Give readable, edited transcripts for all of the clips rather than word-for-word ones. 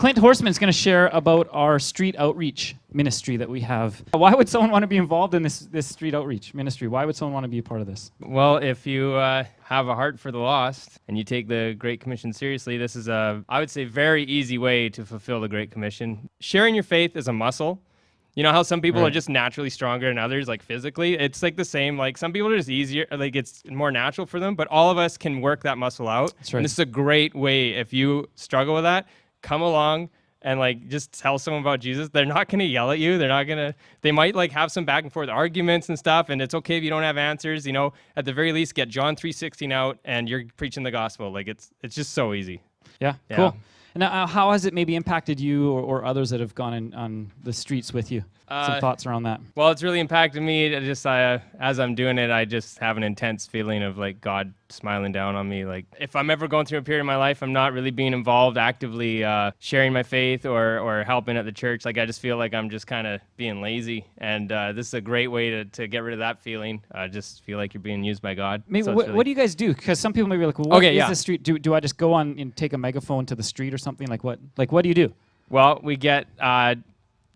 Clint Horseman is going to share about our street outreach ministry that we have. Why would someone want to be involved in this street outreach ministry? Why would someone want to be a part of this? Well, if you have a heart for the lost and you take the Great Commission seriously, this is I would say, very easy way to fulfill the Great Commission. Sharing your faith is a muscle. You know how some people are just naturally stronger than others, like physically? It's like the same. Like some people are just easier, like it's more natural for them, but all of us can work that muscle out. That's right. And this is a great way, if you struggle with that, come along and like just tell someone about Jesus. They're not going to yell at you. They might like have some back and forth arguments and stuff, and it's okay if you don't have answers. You know, at the very least, get John 3:16 out and you're preaching the gospel. Like it's just so easy. Yeah, cool. And how has it maybe impacted you or others that have gone on the streets with you? Some thoughts around that. Well, it's really impacted me. Just as I'm doing it, I just have an intense feeling of like God smiling down on me. Like if I'm ever going through a period in my life, I'm not really being involved actively sharing my faith or helping at the church. Like I just feel like I'm just kind of being lazy. And this is a great way to get rid of that feeling. Just feel like you're being used by God. Maybe So what do you guys do? Because some people may be like, well, what is the street? Do I just go on and take a megaphone to the street or something? Like what do you do? Well, we get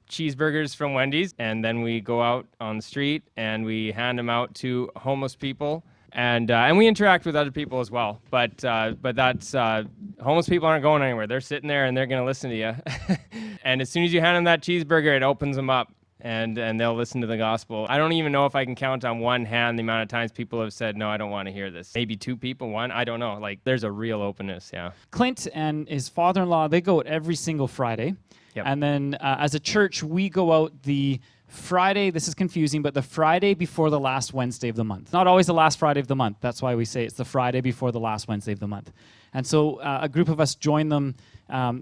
cheeseburgers from Wendy's, and then we go out on the street and we hand them out to homeless people, and we interact with other people as well. But that's homeless people aren't going anywhere. They're sitting there and they're going to listen to you. And as soon as you hand them that cheeseburger, it opens them up, and they'll listen to the gospel. I don't even know if I can count on one hand the amount of times people have said, no, I don't want to hear this. Maybe two people, one, I don't know. Like there's a real openness, yeah. Clint and his father-in-law, they go out every single Friday. Yep. And then as a church, we go out the Friday, this is confusing, but the Friday before the last Wednesday of the month. Not always the last Friday of the month. That's why we say it's the Friday before the last Wednesday of the month. And so a group of us join them.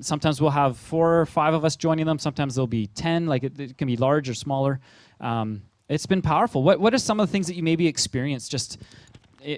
Sometimes we'll have 4 or 5 of us joining them. Sometimes there'll be 10. Like it can be large or smaller. It's been powerful. What are some of the things that you maybe experienced just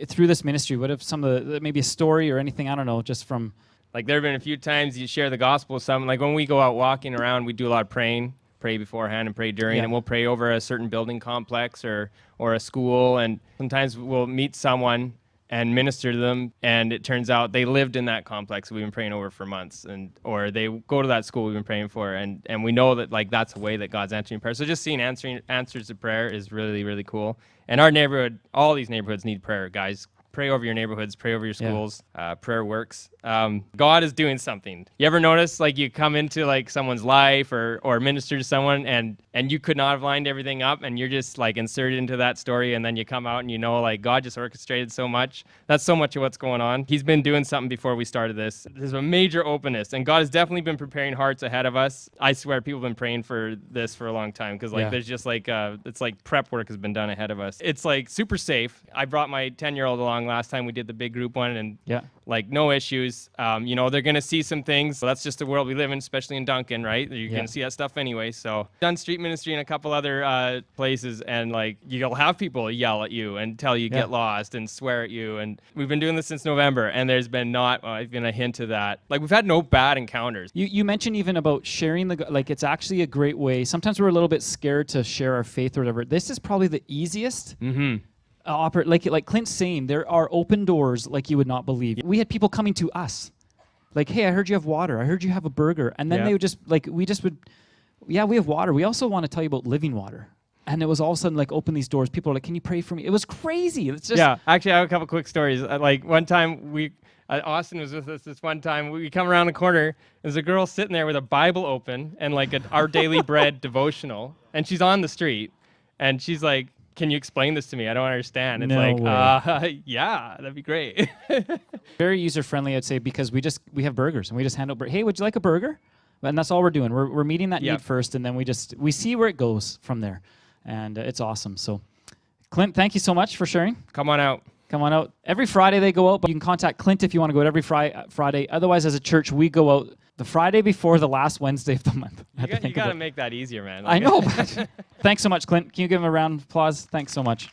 through this ministry? What have some of the, maybe a story or anything, I don't know, just from... Like there have been a few times you share the gospel with someone. Like when we go out walking around, we do a lot of praying, pray beforehand and pray during, and we'll pray over a certain building complex or a school. And sometimes we'll meet someone and minister to them, and it turns out they lived in that complex we've been praying over for months, or they go to that school we've been praying for, and we know that like that's a way that God's answering prayer. So just seeing answers to prayer is really, really cool. And our neighborhood, all these neighborhoods need prayer, guys. Pray over your neighborhoods, pray over your schools. Prayer works. God is doing something. You ever notice like you come into like someone's life or minister to someone and you could not have lined everything up and you're just like inserted into that story, and then you come out and you know like God just orchestrated so much. That's so much of what's going on. He's been doing something before we started this. There's a major openness, and God has definitely been preparing hearts ahead of us. I swear people have been praying for this for a long time, because like there's just like it's like prep work has been done ahead of us. It's like super safe. I brought my 10-year-old along last time we did the big group one, and like no issues. You know, they're gonna see some things. So that's just the world we live in, especially in Duncan, right? You're gonna see that stuff anyway. So done street ministry in a couple other places, and like you'll have people yell at you and tell you get lost and swear at you. And we've been doing this since November, and there's been not even a hint of that. Like we've had no bad encounters. You mentioned even about sharing like it's actually a great way. Sometimes we're a little bit scared to share our faith or whatever. This is probably the easiest. Like Clint's saying, there are open doors like you would not believe. We had people coming to us, like, hey, I heard you have water. I heard you have a burger. And then they would just, like, we have water. We also want to tell you about living water. And it was all of a sudden, like, open these doors. People are like, can you pray for me? It was crazy. It's just... Yeah, actually, I have a couple quick stories. Like, one time, Austin was with us this one time. We come around the corner, there's a girl sitting there with a Bible open and, like, Our Daily Bread devotional. And she's on the street. And she's like, can you explain this to me? I don't understand. It's yeah, that'd be great. Very user-friendly, I'd say, because we have burgers, and we just hand out, hey, would you like a burger? And that's all we're doing. We're meeting that need first, and then we see where it goes from there. And it's awesome. So, Clint, thank you so much for sharing. Come on out. Come on out. Every Friday they go out, but you can contact Clint if you want to go out every Friday. Otherwise, as a church, we go out the Friday before the last Wednesday of the month. You got to make that easier, man. I know. But thanks so much, Clint. Can you give him a round of applause? Thanks so much.